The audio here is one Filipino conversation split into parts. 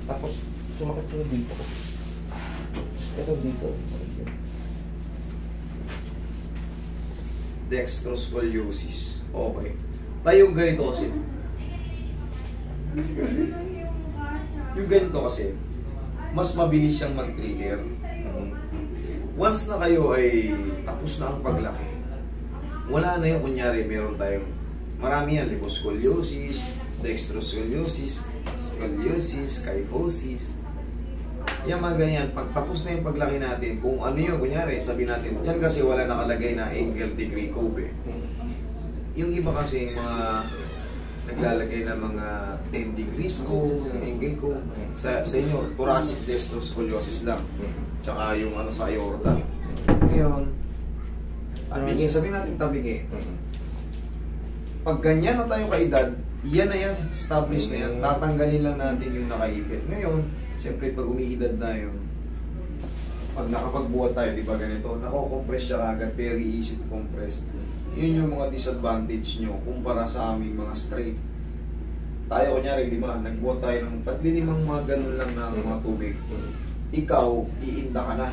Tapos, sumakit ko dito ko. Ito dito. Dextroscoliosis. Okay. Tayo ganito kasi. Yung ganito kasi, mas mabilis siyang mag-trigger. Once na kayo ay tapos na ang paglaki, wala na yung kunyari, meron tayong marami yan, liposcoliosis, dextroscoliosis, scoliosis, kyphosis. Yung mga ganyan, pag tapos na yung paglaki natin, kung ano yung, kunyari, sabi natin, dyan kasi wala nakalagay na angle degree cove eh. Yung iba kasi, mga naglalagay ng mga 10 degrees cove, angle cove. Sa inyo, thoracic dextroscoliosis lang. Tsaka yung ano sa aorta. Ngayon, tabingi, sabi natin tabingi. Pag ganyan na tayo kaedad, yan na yan, established na yan. Tatanggalin lang natin yung nakaipit. Ngayon, siyempre pag umiidad na yun, pag nakapagbuhat tayo, di ba ganito, nako-compress siya agad, very easy to compress. Yun yung mga disadvantage nyo kumpara sa aming mga straight. Tayo, kunyari, di ba, nagbuhat tayo ng 3-5 mga ganun lang na mga tubig. Ikaw, iinda ka na.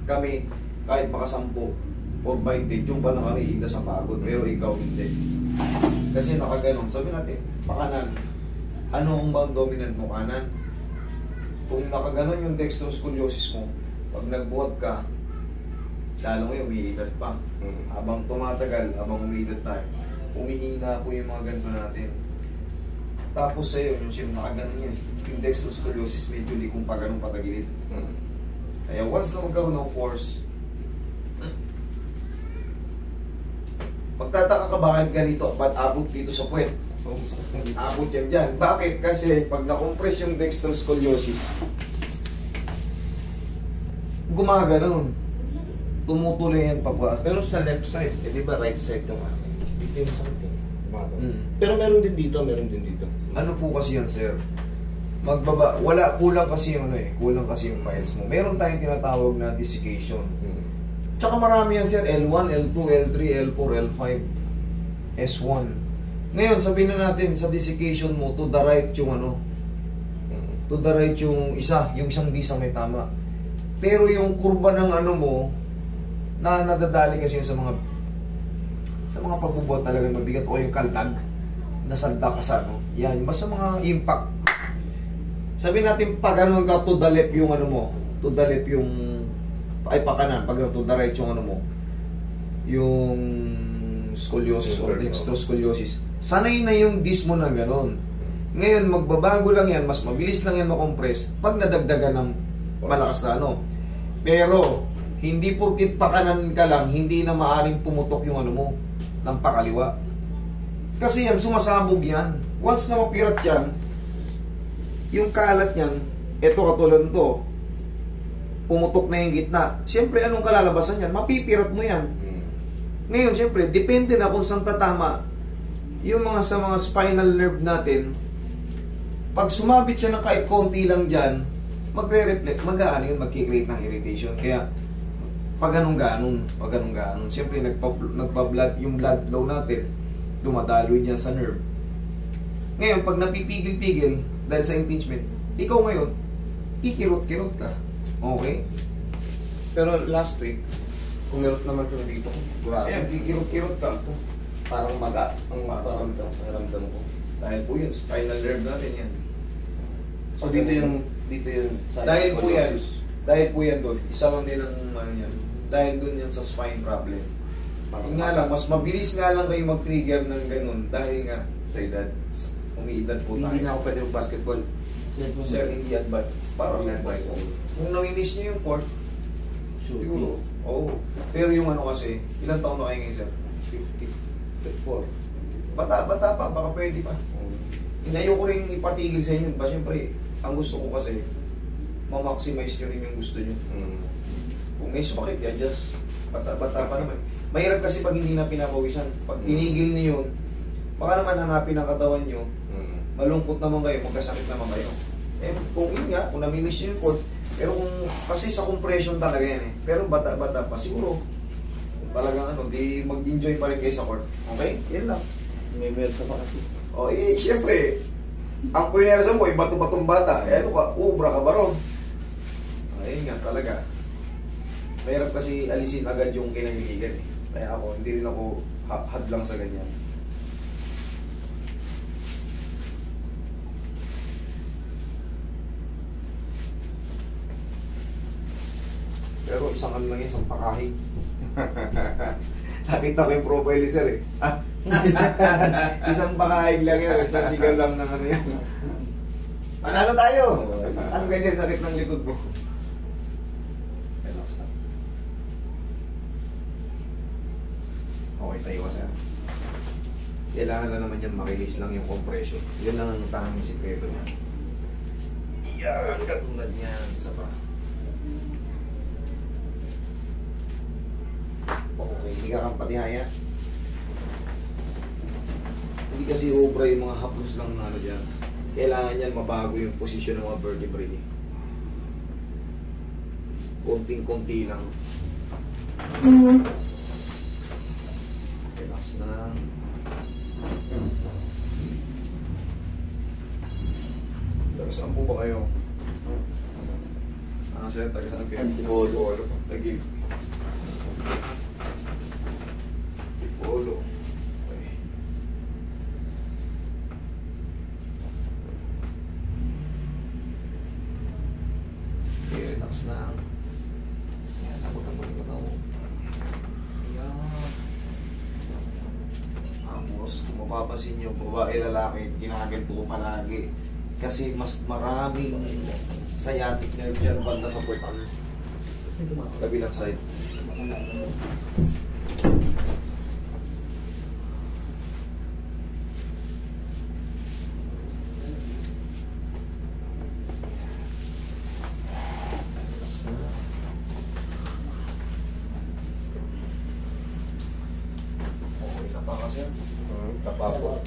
Kami, kahit maka 10 or 20, yung pa lang kami iinda sa pagod, pero ikaw hindi. Kasi nakaganon, sabi natin, pakanan. Ano ang bang dominant mo, kanan? Kung nakaganon yung dextroscoliosis mo, pag nagbuhat ka, lalo ngayon, umiidad pa. Habang tumatagal, habang umiidad tayo, umihina po yung mga ganito natin. Tapos sa'yo, yung siyempre nakaganon yan, yung dextroscoliosis medyo likong pa ganun patagilid. Kaya once na magkaroon ng force, magtataka ka bakit ganito, ba't abot dito sa puwet? Abot yan dyan. Bakit? Kasi pag na-compress yung dextroscoliosis, gumaganon. Tumutuloy yan pa pa. Pero sa left side, eh di ba right side yung akin? Dito yung sakit eh. Pero meron din dito, meron din dito. Ano po kasi yan, sir? Kulang kasi yung kulang kasi yung files mo. Meron tayong tinatawag na desiccation. Tsaka marami yan, sir. L1, L2, L3, L4, L5, S1. Ngayon, sabihin na natin, sa desiccation mo, to the right yung to the right yung isang di sa may tama. Pero yung kurba ng mo, na nadadali kasi sa mga pagbubuhat talaga mabigat o yung kaldag, nasalda ka sa yan, basta mga impact. Sabihin natin, pag ganun ka, to the left yung mo, to the left yung ay pakanan, pag to the right yung mo, yung scoliosis or dextroscoliosis, sanay na yung disc mo na gano'n. Ngayon, magbabago lang yan, mas mabilis lang yan makompress pag nadagdagan ng malakas na Pero, hindi porkit pakanan ka lang, hindi na maaring pumutok yung mo, ng pakaliwa. Kasi yan, sumasabog yan. Once na mapirat yan, yung kalat yan, eto katulad nito, pumutok na yung gitna. Siyempre, anong kalalabasan yan? Mapipirat mo yan. Ngayon, siyempre, depende na kung saan tatama yung sa mga spinal nerve natin. Pag sumabit siya ng kahit konti lang dyan, magre-reflect, magkikreate ng irritation. Kaya, pag ganun, siyempre, nagpa-blood, yung blood flow natin, dumadaloy dyan sa nerve. Ngayon, pag napipigil-pigil, dahil sa impingement, ikaw ngayon, kikirot-kirot ka. Okay? Pero last week, kumirot naman ko dito. Ayan, kikirot-kirot ka. Parang maga ang pakiramdam ko. Dahil po yun, spinal nerve natin yan. So dito yung dahil po yan doon. Isa lang din ang yan. Dahil doon yan sa spine problem. Yun nga lang, mas mabilis nga lang kayo mag-trigger ng ganun dahil nga sa edad. Umiidad po tayo. Hindi na ako pwede mag-basketball. Sir, hindi advice. Parang advice. Kung naminis niyo yung court, siguro. Oo. Pero yung kasi, ilang taon na kayo ngayon, sir? 54. Bata pa, baka pwede pa. Inayo ko rin ipatigil sa inyo. Siyempre, ang gusto ko kasi, ma-maximize nyo rin yung gusto nyo. Kung may sumakit, i-adjust. Bata pa naman. Mahirap kasi pag hindi na pinapawisan. Pag tinigil niyo yun, baka naman hanapin ang katawan nyo, malungkot naman kayo, magkasakit naman kayo. Eh, kung yun nga, kung namimiss nyo yung cord, pero kung, kasi sa compression talaga yan pero bata pa, siguro, kung talagang di mag-enjoy pa rin kayo sa cord. Okay? Yan lang. May mersa pa kasi. O, siyempre, Ang punerasa mo, bato-batong bata. Eh ano ka, ubra ka ba ron? Ayun nga talaga. Mahirap kasi alisin agad yung kinahiligan eh. Kaya ako, hindi rin ako hadlang sa ganyan. Pero isang ano lang yan, isang pakahi. Nakita ko yung profile ni sir eh. Isang pakahi lang yan, isang sigal lang ng ano yan. Panalo tayo! Ano ganyan sakit ng likod mo? Relax lang. Okay tayo sir. Kailangan na naman yan makilis lang yung compression. Yun lang ang tanging sikreto niya. Yan, katulad niyan. Isa pa. Okay, hindi ka kang patihaya. Hindi kasi ubra yung mga haplos lang na ano dyan. Kailangan yan mabago yung posisyon ng mga vertebrae. Konting-konti lang. Relax na. Taga saan po ba kayo? Sir, taga saan kayo? Antipolo. Tagil. Antipolo. Okay. Okay, relax na. Yan, takot-takot ko tao. Yan. Tapos, kung mapapansin nyo, babae, lalaki, ginaganto ko palagi. Kasi mas maraming sciatic nerve dyan banda sa portal. Kabilang side. Okay, tapa ka sir. Tapa po.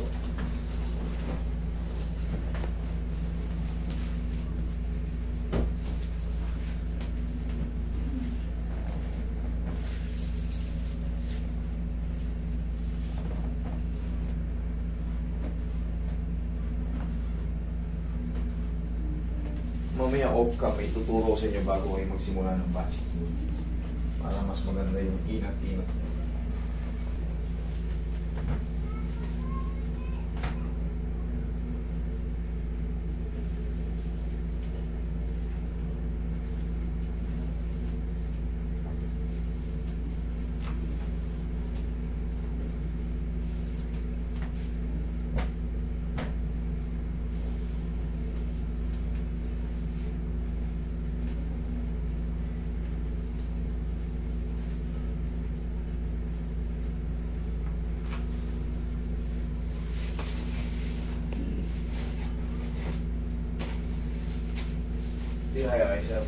Mamaya off ka, may tuturo sa inyo bago kayo magsimula ng batch. Para mas maganda yung inat-inat. Hindi kaya kayo, sir.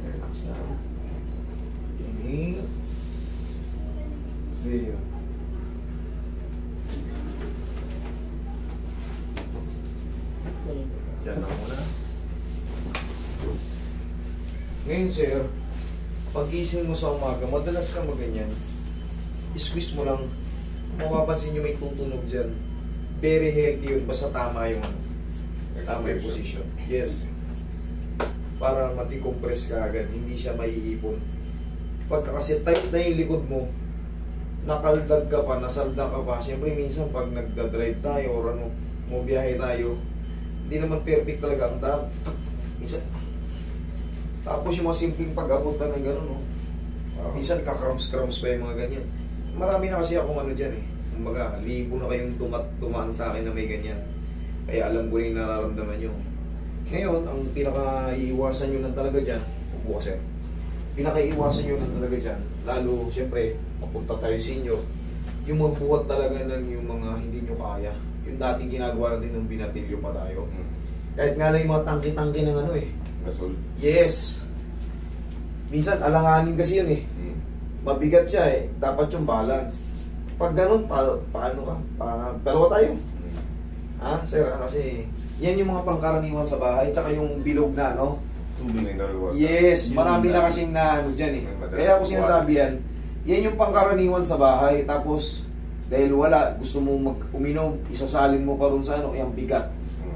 Relax na. Ini. See you. Yan lang muna. Ngayon sir, pag-gising mo sa umaga, madalas ka maganyan. I-squeeze mo lang. Mapapansin nyo may tutunog dyan. Very healthy yun. Basta tama yung tama yung position. Yes. Para mati-compress ka agad. Hindi siya maiipon. Pagka kasi tight na yung likod mo, nakaldag ka pa, nasalda ka pa. Siyempre minsan pag nagda-drive tayo or ano, biyahe tayo, hindi naman perfect talaga ang dab. Tapos yung mga simpleng pag-abot na ng gano'n, no? Minsan kakrams-krams pa yung mga ganyan. Marami na kasi akong ano dyan eh. Kumbaga, libo na kayong tumaan sa akin na may ganyan. Kaya alam ko na yung nararamdaman nyo. Ngayon, ang pinaka-iiwasan nyo lang talaga dyan, upo kasi. Pinaka-iiwasan nyo lang talaga dyan, lalo, siyempre, mapunta tayo sa inyo, yung magbuhat talaga ng yung mga hindi nyo kaya. Yung dating ginagawa natin nung binatilyo pa tayo. Kahit nga lang yung mga tangki-tangki ng ano eh. Gasol? Yes. Minsan, alanganin kasi yun eh. mabigat siya eh. Dapat yung balance. Pag ganun, paano ka? Dalawa tayo. Ha, sir? Kasi yan yung mga pangkaraniwan sa bahay. Tsaka yung bilog na, no? Mineral water. Yes, marami na kasing na ano dyan eh. Kaya ako sinasabi yan yung pangkaraniwan sa bahay. Tapos, dahil wala, gusto mo uminom, isasalin mo pa ron sa ano, yung bigat.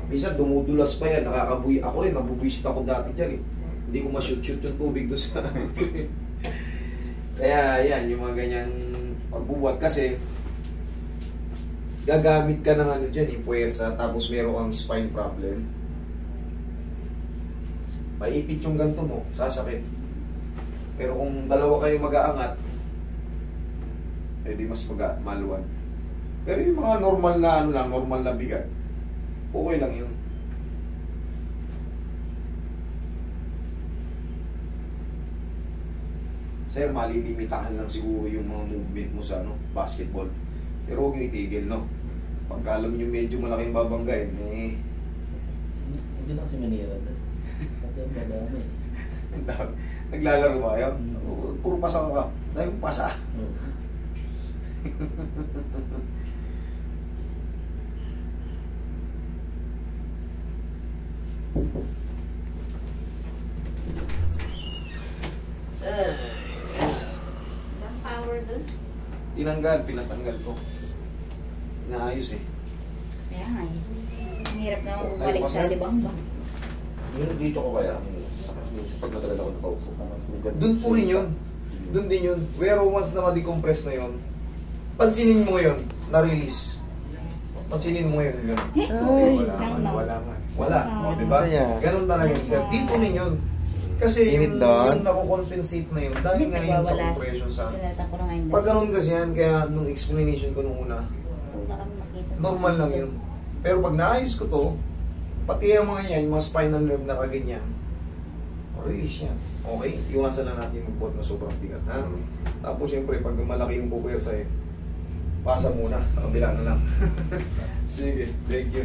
Minsan dumudulas pa yan, nakakabuy. Ako rin, nabubuisit ako dati dyan eh. Hindi ko ma-shoot yung tubig doon sa... Kaya yan, yung mga ganyang pagbubuhat. Kasi, gagamit ka ng ano dyan eh, puwersa, tapos meron kang spine problem. Paipit yung ganito mo, sasakit. Pero kung dalawa kayo mag-aangat, di mas maluwan. Pero yung mga normal na ano lang, normal na bigat, okay lang yun. Sir, malilimitahan lang siguro yung mga movement mo sa ano, basketball. Pero huwag nyo itigil, no? Pagka alam nyo medyo malaking babanggain, eh... Hindi na kasi manira doon. Kasi madami. Naglalaro ba kayo? Puro pasa ka. Dahil mo pasa. Ang power dun? Pinatanggal ko. Inaayos eh. Kaya nga eh. Ang hirap na akong bumalik sa libang-bang. Yung dito ko kaya, sa pag natagal ako nakaupo. Doon po rin yun. Doon din yun. Pero once na ma-decompress na yun, pansinin mo ngayon, na-release. Pansinin mo ngayon yun. Wala nga. Wala. O, diba? Ganun talaga yun, sir. Dito rin yun. Kasi yung nakocompensate na yun, dahil nga yun sa compression sa... Pag ganun kasi yan, kaya nung explanation ko nung una, normal lang yun. Pero pag naayos ko to, pati yung mga yan, yung mga spinal nerve na kaganyan, release yan. Okay? Iwasan lang natin magbuhat na sobrang bigat. Ha? Tapos syempre, pag malaki yung pupuwersa eh, pasa muna. Kabila na lang. Sige, thank you.